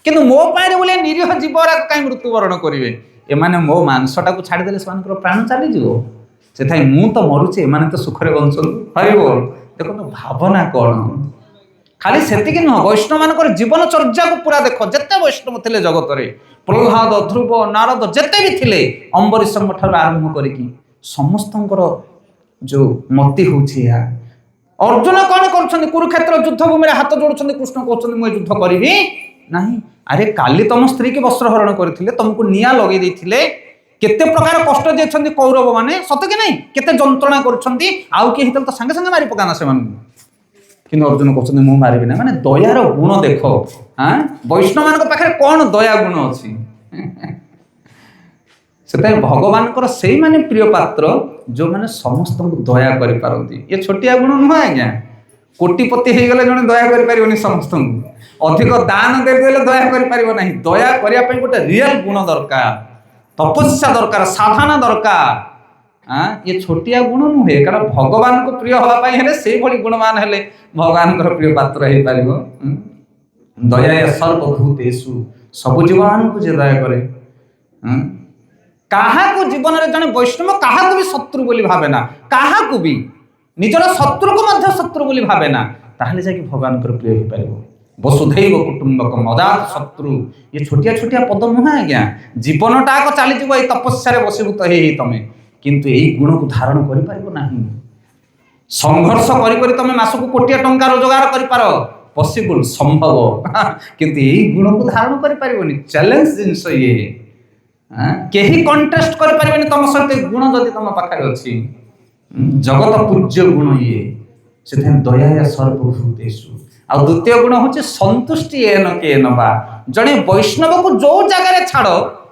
किंतु मो पाए बोले निरीह जीवरा कहीं मृत्युवरण करेंगे एमाने मो मांसटा को छाड़देले से प्राण चलीज से मु तो मरुचे एमाने तो सुखरे बंचु। हरि बोल देखो तो भावना कौन खाली सेतिक नुह वैष्णव मान जीवन चर्या को पूरा देख जिते वैष्णव थे जगत में प्रहलाद ध्रुव नारद जिते भी थे अम्बरीश ठार आरंभ कर समस्त जो मति हूँ अर्जुन कौन कर कुरुक्षेत्र युद्ध भूमि हाथ जोड़ुं कृष्ण कहते मुझे युद्ध करी ना। अरे काली तुम स्त्री की वस्त्रहरण करते तुमको निआ लगे केते प्रकार कष्ट दे कौरव मैंने सत कि नहीं केते जंत्रणा कर तो सांगे सांगे मारी पकाना से कि अर्जुन कहते मुझे मारिबी ना माने दयार गुण देख। हाँ वैष्णव मान पाखे कौन दया गुण अच्छी से भगवान से माने प्रिय पात्र जो माने समस्त को दया करि पारंती। ये छोटिया गुण नुह आज्ञा कोटिपति हो गले जने दया करि पारिबनी समस्त को अधिक दान देदेले दया करि पारिबो नाही। दया करिया पई गोटे रियल गुण दरकार तपस्या दरकार साधना दरकार। हाँ ये छोटिया गुण नुहे कारण भगवान को प्रिय हाँपाई हेले से भली गुणवान हेले भगवान प्रिय पात्र हो पार। दया सर्वभूतेषु सब जीवन को जे दया करे कहा को जीवन में जड़े वैष्णव कहा को भी शत्रु बोली भावे ना कहा को भी निजर शत्रु को मध्य शत्रु बोली भावे ना ताहले जाके भगवान प्रिय हो पार। वसुधैव कुटुंबकम अजात शत्रु ये छोटिया छोटिया पद नुह आज्ञा जीवनटा को चलीज ये तपस्या बसीभूत हो तुम किंतु यही गुण को धारण कर पार ना। संघर्ष कर तुम मासक कोटिया टंका रोजगार कर पार पॉसिबल संभव किंतु यही गुण को धारण कर पारिबनी चैलेंज जिनस ये केही कंटेस्ट कर पारिबनी तुम सहित गुण जदि तुम पाखे अच्छी जगत पूज्य गुण ये से दया सर्वभूतेषु। आ द्वितीय गुण हूँ संतुष्टि एन केन वा जड़े वैष्णव को जो जगह छाड़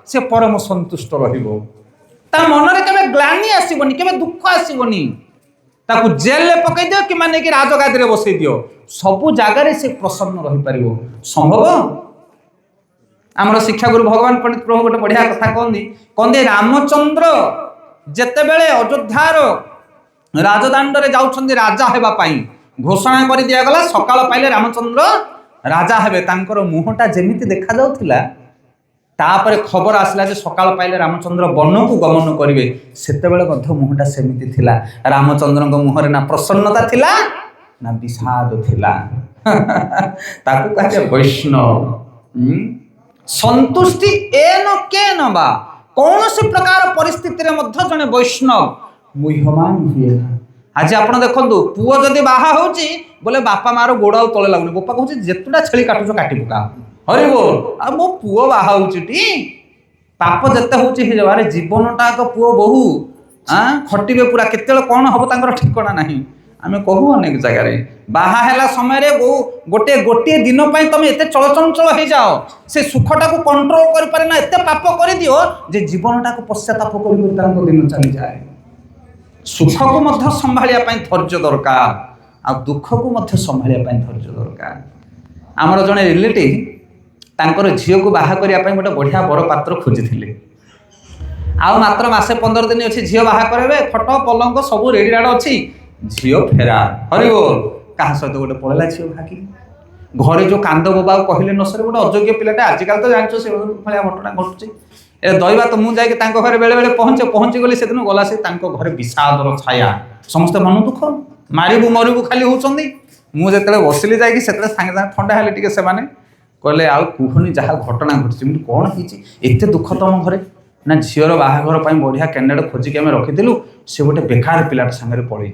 से परम संतुष्ट रहिबो ता मन रे केबे ग्लानि आसीबनी केबे दुख आसीबनी ताकू जेल ले पकई दियो कि माने कि राजगादी रे बसई दियो सबु जगह से प्रसन्न रही पारिबो संभव। आमर शिक्षा गुरु भगवान पंडित प्रभु गोटे बढ़िया कथा कहते रामचंद्र जेते बेले अयोध्यार राजदांड रे जाउछन्ती राजा हेबा पाई घोषणा कर दिया गला सकाळ पाइले रामचंद्र राजा हेबे तांकर मुहटा जेमिति देखा जाउथिला तापर खबर आसला जे सकाळ पाइले रामचंद्र वन को गमन करिवे सेते बेले मध्य मुहटा सेमिति थिला रामचंद्रଙ୍କ मुहरे ना प्रसन्नता थिला ना विषाद थिला ताकू कहे वैष्णव संतुष्टि एन केन बा कौन सी प्रकार परिस्थिति मध्य जने वैष्णव मुह्यमान हुए ना। आज आप देखो पुओ जदि बाहा होची बोले बापा मार गोड़ आ तले लगुनि बापा कहूँ जेतुटा छेली काटुछ काटी पका हरि बोल आ मो पुओ बाहा होची पाप जेते होची हे जवारे जीवनटा को पुओ बहु खटिबे पूरा केतेल कौन हम तांकर ठिकाना नहीं आमे कहू अनेक जगह बाहा हैला समय रे गोटे गोटे दिन पई तमे एते चलचंचल हो जाओ से सुखटा को कंट्रोल कर पारे ना एते पाप कर दियो जे जीवनटा को पश्चाताप कर तांको दिन चली जाए। सुख को मध्य संभालिया पई धैर्य दरकार आ दुख को मध्य संभालिया पई धैर्य दरकार। आमर जने रिलेटिव तांकर झियो को बाहा करिया पई गोटे बढ़िया बर पात्र खोजिथिले आ मात्र मासे 15 दिन अछि झियो बाहा करबे खट पलंग सब रेडी राड अछि झियो फेरार हरि बोल कहा सहित गोटे पळेला झियो भागी घरे जो कांद बोबा कहले न सरे गोटे अयोग्य पिलाटे आजकल तो जानछो से भलिया घटना घटुची ए दैवा तो मु जाके तांको घरे बेले बेले पहुंची गली सेदिन गला से तांको घरे विषादर छाया समस्त मन दुख मारिबु मरिबु खाली होचंदी मु जेतले बसिली जाके सेतले संगे संगे ठंडा हेले टिके से माने कहले आ कुहनी जहा घटना घटुची मु कोन हिची एते दुख तम घरे ना झियोर बाहाघर पाई बढ़िया कैंडिडेट खोजिक आम रखिलु से गोटे बेकार पिलाट सागर पड़े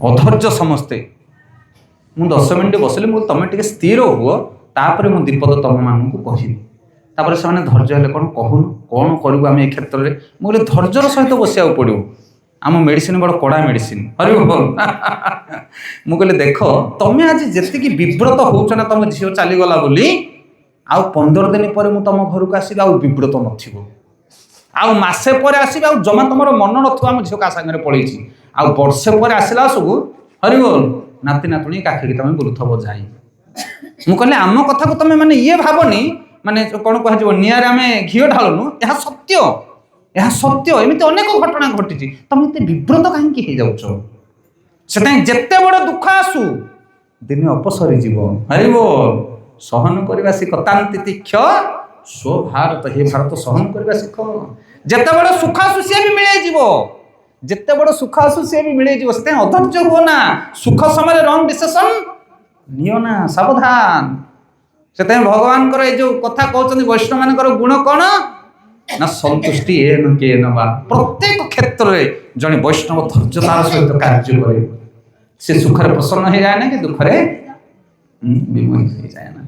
अधर्य समस्ते मु 10 मिनिट बसली मुझे तुम टे स्थिर हुआ तापर मु दीपद तुम मानू कहबी तापर से धैर्य हेल्ले कौन कहून कौन करूँ आम ए क्षेत्र में मुझे धैर्यर सहित बसिया पड़ो आम मेडिसिन बड़ कड़ा मेडिसिन हरि बोल मु कहले देख तुम्हें आज जी विव्रत होच ना तुम झील चलीगला बोली आउ 15 दिन पर मु तुम घर को आसबि आउ विव्रत नथिबो आउ मासे पर आसबि आउ जमा तुम मन नथिबो आम झील का सागर पड़ेछि आउ वर्षे पर आसला सब हरि बोल नाती नातुणी काखिकी तुम बुलुथबो जाई मु कहले आम कथा को तुम माने ये भावनी माने कौन कह निआरे आम घीओ ढालुनु यह सत्य एमती अनेक घटना घटी तुम एत विव्रत कहीं हो से जेते बड़ दुख आसू दिने अपसरी जीव हरि बोल सहन करवा शिख तांति तीक्ष स्व भारत हे भारत सहन करवा शिख जेते बड़ सुख आसू सी भी मिले जीव जेते बड़ सुख आसू सी भी मिले जीव से अधैर्य हो ना सुख समय रंग डिसिजन नियो ना सावधान से भगवान जो कथा कहते वैष्णव मान गुण कौन ना संतुष्टि एन के नवा प्रत्येक क्षेत्र में जड़े वैष्णव धैर्यतार सहित कार्य करे से सुखरे प्रसन्न हो जाए ना कि दुखरे विमोहित हो जाए ना।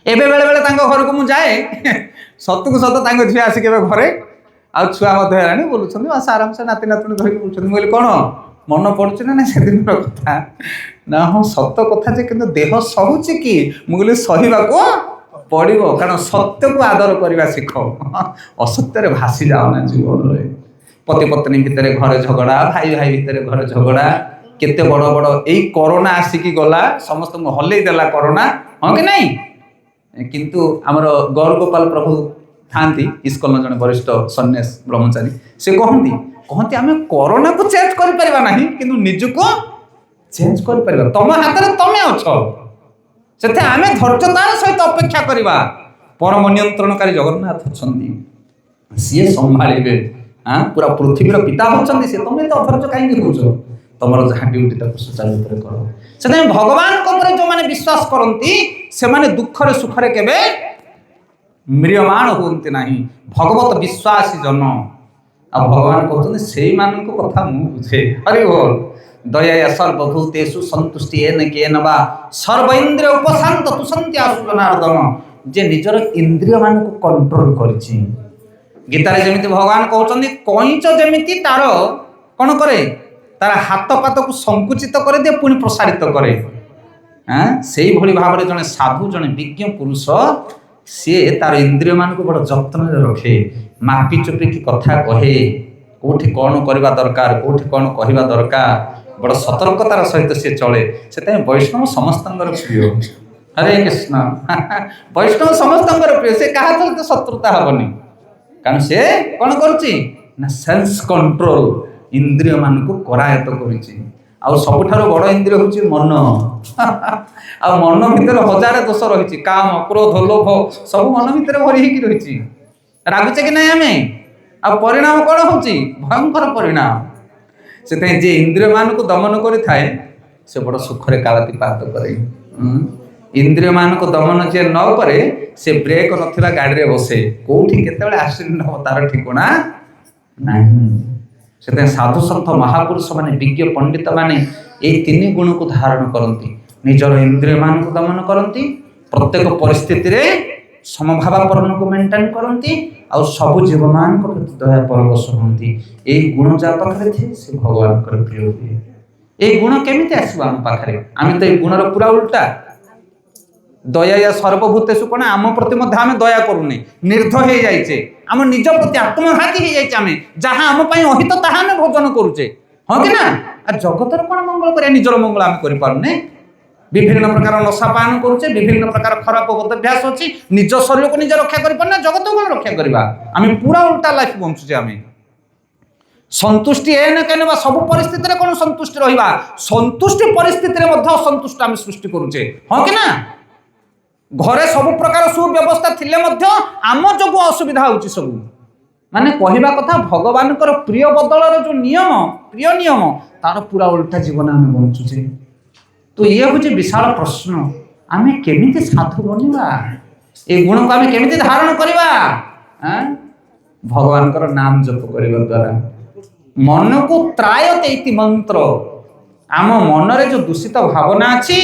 एबे बेले बेले तांको घर को मु जाए सतु को सत तांको झिया आसी केबे घरे आ छुआ मत हेरानी बोलुछन बस आराम से नाती नातुणी धरि बोलुछन मोइल कोन मन पड़ुछ ना से दिन कथा ना हम सत कथा जे किंतु देह सहुची कि मुगले सहिबा को पड़ो कारण सत्य को आदर करवा शिख असत्य भासी जाओ ना जीवन में पति पत्नी भितर घर झगड़ा भाई भाई भितर घर झगड़ा केते बड़ बड़ यही कोरोना आसिकी गला समस्त हल्ले देला कोरोना हाँ कि नहीं किंतु आमर गौर गोपाल प्रभु थांती इस्कन जन वरिष्ठ सन्यास ब्रह्मचारी से कहती आम कोरोना को चेंज कर परिबा नहीं किंतु निजको चेंज कर परिबा तुम हाथ में तमे अछ से आम धैर्यतार सहित अपेक्षा करवा परम नियंत्रणकारी जगन्नाथ अच्छा सी संभाळे पूरा पृथ्वीर पिता होती सी तुम तो अधैर्य कहीं हो तुम जहाँ ड्यूटी सुचारू रूप कर से भगवान जो मैंने विश्वास करती से माने दुखरे सुखरे केबे म्रियमाण होती नहीं भगवत विश्वासी जन आ भगवान कहते से कथा मु बुझे हरि बोल दया सर्वभूतेषु संतुष्टि एन केन वा सर्वेन्द्रिय उपशांत तुषंति आशु जनार्दन जे निजर इंद्रिय मान को कंट्रोल करिछि गीतारे जेमिति भगवान कहउछन्ति कइच जेमिति तार कोन करे तार हाथ पात को संकुचित कर दे पुणी प्रसारित करे से भली भाव में जने साधु जने विज्ञ पुरुष सी तार इंद्रिय मान को बड़ जत्न रखे मापी चुपी की कथा कहे कोठी कौन करवा दरकार कोठी कौन कहवा दरकार बड़ सतर्कतार सहित सी चले से वैष्णव समस्त प्रिय हरे कृष्ण वैष्णव समस्त प्रिय से क्या चलते शत्रुता हेनी कारण से कौन कर सेंस कंट्रोल इंद्रिय मान को करायत कर सबुठार बड़ इंद्रिय हूँ मन आ मन भितर हजार दोष रही काम क्रोध लोभ सब मन भितर भरी रही रागुचे कि नहीं आम परिणाम कौन हो भयंकर परिणाम से जे इंद्रिय मान को दमन करे से बड़ सुखरे कालातीपात करे इंद्रिय मान को दमन जे न करे से ब्रेक नथिबा गाड़ी रे बसे कोठी केतेबेले एक्सीडेंट हो तार ठिकाना नहीं। से साधु संत महापुरुष माने विज्ञ पंडित माने ये तीन गुण को धारण करती, निजर इंद्रिय मान को दमन करती, प्रत्येक परिस्थिति रे समभावापन्न को मेंटेन करती और सब जीव मान को प्रति दया परवश होती। ये गुण जा पाखरे थे से भगवान कर प्रिय हुए। ये गुण केमिति आसबा हम पाखरे? आम तो ये गुणर पूरा उल्टा। दया या सर्वभूतेषु कोन आम प्रति मध्य आम दया करूने, निर्दय हो जाइए, आम निज प्रति आत्मघाती हो जाइए, आम जहाँ आम पई अहित ताहा आम भोजन करूचे, हाँ कि ना? आ जगतर कोन मंगल करिया निजर मंगल आम करि पारुने। विभिन्न प्रकार नशा पान करूचे, विभिन्न प्रकार खराब बदभ्यास अच्छी, निज शरीर को निज रक्षा कर पारना, जगत को रक्षा करवा। आम पूरा उल्टा लाइफ बंचुचे। आम संतुष्टि है ना कहने सब परिस्थिति रे कोन संतुष्टि रहिबा, संतुष्टि परिस्थिति रे मध्य असंतुष्ट आम सृष्टि करूचे, हाँ कि ना? घरे सब प्रकार सुव्यवस्था थिले मध्य आम जो असुविधा होची सब माने कहवा कथा भगवान प्रिय बदल जो नियम प्रिय नियम तार पूरा उल्टा जीवन आम बंचुचे। तो ये हूँ विशाल प्रश्न, आम केमिति साधु बनवा, ये गुण को आम केमिति धारण करवा? भगवान नाम जप करने द्वारा मन को त्रायते इति मंत्र। आम मन रे जो दूषित भावना अच्छी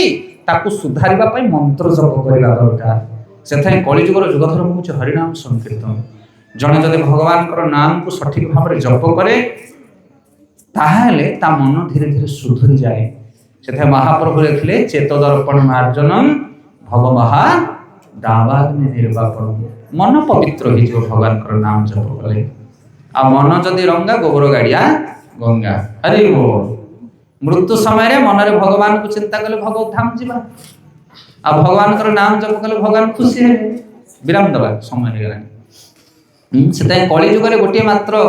ताकू सुधारिबा पई मंत्र जप करबा दरकार। सेथाय कलिजुगर जुग धर्म होछि हरिनाम संकीर्तन। जने जदि भगवान नाम को सठिक भाव में जप करे ताहले ता मन धीरे धीरे सुधरी जाए। सेथाय महाप्रभु लिखले चेत दर्पण मार्जनम भव महा दावाग्नि निर्वापन। मन पवित्र हो जो भगवान नाम जप कले। आ मन जदि रंगा गोबर गाड़िया गंगा। हरि बोल। मृत्यु समय मन रे भगवान को चिंता कले भगवत धाम जीवा। आ भगवान नाम जप कले भगवान खुशी है। विराम दबा समय हो गलानी। से कली जुग में गोटे मात्र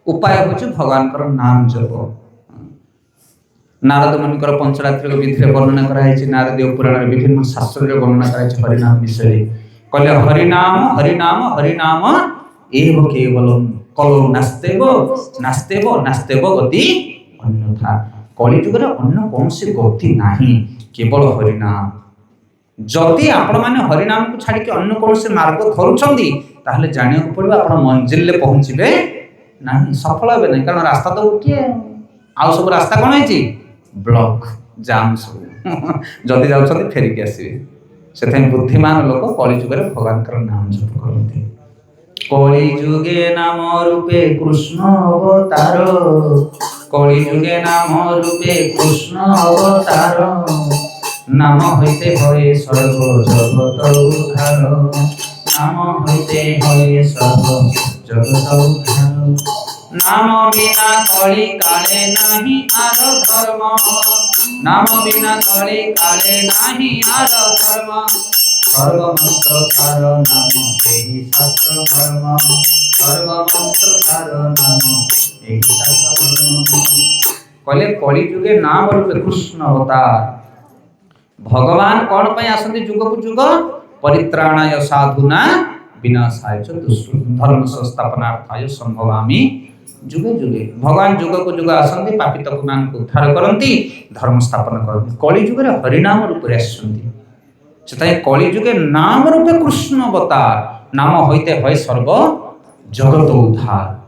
उपाय होछि भगवान नाम जप। नारद मुनि पंचरात्रिक विधि वर्णना कराई। नारदीय पुराण विभिन्न शास्त्र वर्णना कराई हरिनाम विषय। कहले हरिनाम हरिनाम हरिनाम एव केवलम कलो नास्तेव नास्तेव नास्तेव गति अन्यथा। कलिजुग अन्य कौन सी गति नहीं, केवल हरिनाम। जदि आपण माने हरिनाम को छाड़ी के अन्य कौन से मार्ग धरुछंदी ताहले जानिया को पड़िबा आपण मंजिल ले पहुंचीबे नहीं, सफल हेबे नहीं। कारण रास्ता तो उठिए आउ सब रास्ता कोन हैची ब्लॉक जाम सब जदि जाउछंदी फेरी के आसीबे। सेथै बुद्धिमान लोक कलिजुग रे भगवान कर नाम जप करथि। कलिजुगे नाम रूपे कृष्ण अवतार। कलिजुगे नाम रूपे कृष्ण अवतार। नाम होइते होए सर्व जगत उद्धार। नाम होइते होए सर्व जगत उद्धार। नाम बिना कली काले नाही आर धर्म। नाम बिना कली काले नाही आर धर्म। सर्वमंत्र सार नाम एहि शास्त्र धर्म। सर्वमंत्र सार नाम एहि शास्त्र धर्म। कहले कली जुगे नाम रूपे कृष्ण अवतार। भगवान कौन पे आसंती जुग को जुग परित्राणाय साधुना विनाशाय च दुष्कृतं धर्म संस्थापनार्थाय संभवामि जुगे जुगे। भगवान जुग को जुग आसंती पापी तपमान को उद्धार करंती, धर्म स्थापन करंती। कली जुगे हरिनाम रूपे आसंती। सेताय कली जुगे नाम रूपे कृष्ण अवतार। नाम होइते होय सर्व जगत उद्धार।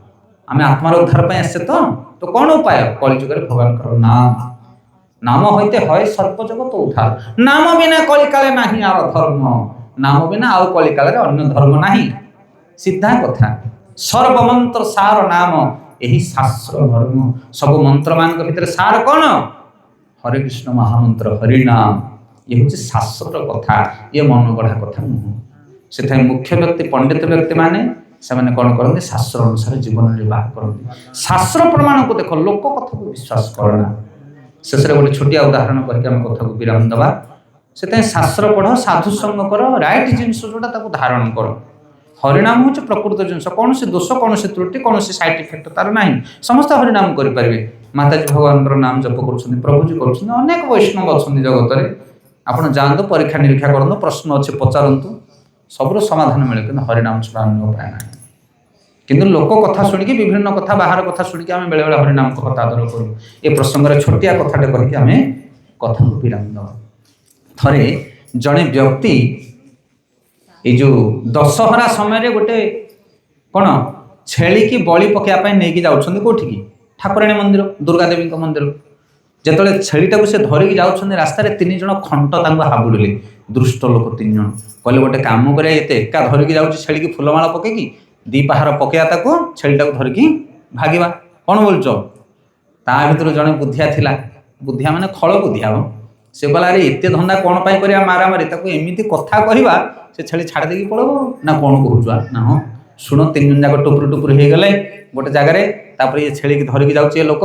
आमे आत्मार उद्धार पे आसे तो कौन उपाय? कली जुगे भगवान कर नाम। नाम होइते होय सर्व जगत उद्धार। नाम बिना कलिकाले नाही आर धर्म। नाम बिना आउ कलिकाले अन्य धर्म नाही। सीधा कथा। सर्वमंत्र सार नाम एही शास्त्र धर्म। सब मंत्र मान भितर सार कौन? हरे कृष्ण महामंत्र हरिनाम। ये हूँ शास्त्र कथा, ये मन गढ़ा कथा नुह। से मुख्य व्यक्ति पंडित व्यक्ति माने से माने कौन करते? शास्त्र अनुसार जीवन निर्वाह करते। शास्त्र प्रमाण को देख, लोक कथा को विश्वास करना। शेष गोटे छोटिया उदाहरण करके आम कथा को विराम दबा। से शास्त्र पढ़, साधु संग कर, राइट जिनस जोटा धारण कर। हरिनाम हूँ प्रकृत जिनस। कौन से दोष, कौन से त्रुटि, कौन से साइड इफेक्ट तार ना। समस्त हरिनाम करेंगे। माताजी भगवान नाम जप कर, प्रभुजी कर, अनेक वैष्णव अच्छा जगत में। आप जातु परीक्षा निरीक्षा करूँ, प्रश्न अच्छे पचारतु, सबूर समाधान मिले। कि हरिनाम छड़ा अन्य उपाय ना। किंतु लोक कथा शुणिकी, विभिन्न कथा बाहर कथा शुणिकी आम बेले बेले हरिनाम को हतादर करूँ। ये प्रसंग छोटिया कथाटे कहीकि आम कथा को विराम दवा। थे जड़े व्यक्ति ये जो दशहरा समय गोटे कौन छेली की बलि पकड़ा नहीं जाऊँ कौटी की ठाकुराणी मंदिर दुर्गा देवी मंदिर जिते छेलीटा से धरिकी जाऊँ रास्तार 3 जन खंट हाबुड़े दुष्ट लोक 3 जन कहले गोटे कम कर एका धरिकी जाऊँ छेली की फुलमाला पकईकी 2 पहाड़ पकड़ा छेलीटा धरिकी भागवा कौन बोलच ता भर जड़े बुद्धिया थिला बुद्धिया माने खल बुद्धिया से कहला अरे एत धंदा कौन पाई कर मारामारी एमती कथा कहवा से छेली छाड़ देकी पड़ब ना कौन कहूआ ना हाँ शुण 3 जन जाक टुपुर टुपुर हो गले गोटे जगार ये छेली की धरिकी जाऊँचे लोक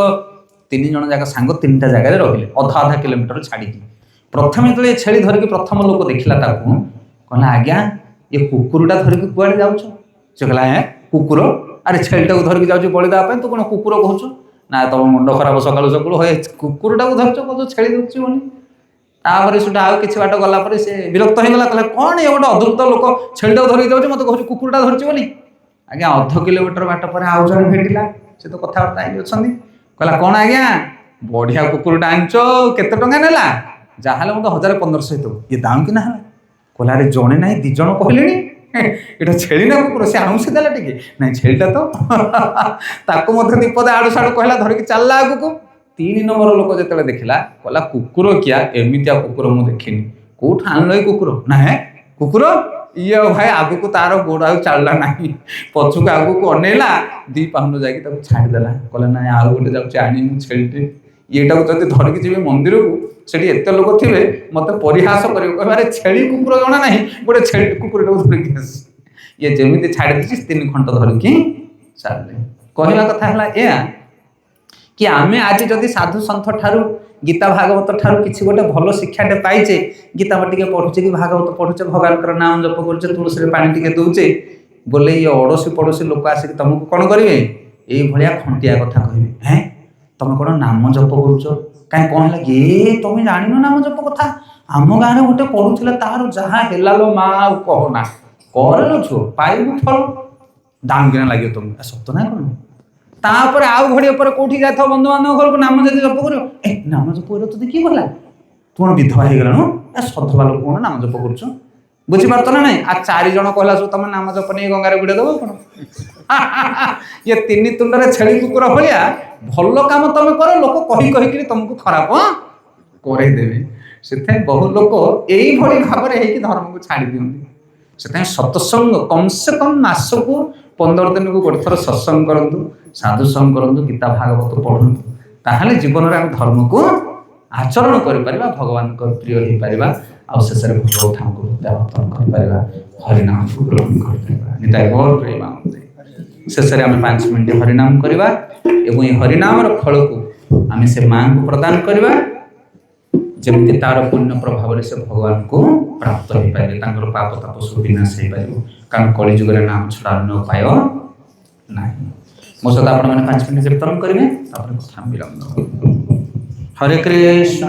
3 जन जाक सांग 3टा जगह रहिले अधा अधा किलोमीटर छाड़ी प्रथम जो छेली धरिकी प्रथम लोक देखला कहला आज्ञा ये कुकुरटा धरिकी कुआड़े जाऊँ से कहला है कुकुर अरे छेलीटा को धरिकी जाऊँ बलि देवाई तू कौन कुकुर कहूँ ना तुम मुंड खराब सकालू सकालू हे कुकुरटा को धरच कह छेली धरची बोली तापर सुधा आउ कि बाट गला से विरक्त हो गला कहला कौन ये गोटे अद्भुत लोक छेलीटा को धरिकी जाऊँ मत कहूँ कुकुरटा धरची बोली आज्ञा अध किलोमीटर बाट पर आउ जन भेटिला से तो कथबार्ता अच्छा कहला कौन आज्ञा बढ़िया कुकुरटा आनच केते टंका नेला जहाँ मत 1500 तो ये दाम कि ना कहला अरे जड़े ना 2 जन कहले एटा छेली ना कुकुर से आउँसी देला टे ना छेलीटा तो ताको मध्य दीपद आड़ू साड़ू कहला धरिकी चलला आगू 3 नंबर लोक जो देखला कहला कुकुर किया एमतिया कुकुर मुझे देखनी कौट आन कुकुर ना है कुकुर ये भाई आगू को तार गोड़ आउ चलला ना पछुक आगू को अनेला 2 पाहुंड जाकि छाड़देला कहला ना आउ गोटे जाऊँ आनी छेली ये जब धरिकी जी मंदिर को सेठी एत लोक थे मत परिहास कर छेली कुकुर जना ना गोटे छेली कुकुर धरिकी ये जमी छाड़ दी 3 खंड धरिकी चलले कहवा कथा है कि आम आज जदि साधु सन्थ ठारू गीता भागवत ठारू किसी गोटे भल शिक्षाटे पाइचे गीता टे पढ़ुचे कि भागवत पढ़ुचे भगवान नाम जप करुचे तुलसी पानी टे दौचे बोले ये अड़ोशी पड़ोशी लोक आसिक तुमको कौन करेंगे ये खंटिया कथा कहे हैं तुम कौन नाम जप करुच कहीं कौन है ये तुम जान नाम जप कथा आम गाँव गोटे पढ़ुला तार जहाँ है लो माँ कहना कर छुओ पाइबू फल दाम किना लगे तुम सत ना कौन तापर आउ घड़िया पर कौटी जाता बंधु बांधव घर को नाम जब जप कर नाम जप कर तो किए गला तुम विधवा हो गला सधवा लोक कौन नाम जप कर बुझीपार ना नहीं आ 4 जन कहला सब तुम नाम जप नहीं गंगार बुड़े दब कौन ये 3 तुंडे छेली कुकुर भाया भल कम तुम कर लोक कही कहीकि तुमको खराब करदेवे से बहु लोक यही भाव में धर्म को छाड़ी दिखती से सत्संग कम से कम मास को 15 दिन को गोटे थर सत्संग करूँ साधु संग करूँ गीता भागवत पढ़ु ताहले जीवन में आम धर्म को आचरण कर भगवान प्रिय हो पार आ शेष में भोग ठाम को प्रत्यावर्तन कर हरिनाम को ग्रहण कर शेष में आम 5 मिनट हरिनाम करवा एवं हरिनाम फल को आम से माँ को प्रदान करवा जमी तार पुण्य प्रभाव से भगवान को प्राप्त हो पारे पाप ताप सब विनाश हो पार कारण कलिजुग नाम छड़ा अन्य उपाय ना मो सहित आप 5 मिनट कीर्तन करेंगे विराम। हरे कृष्ण।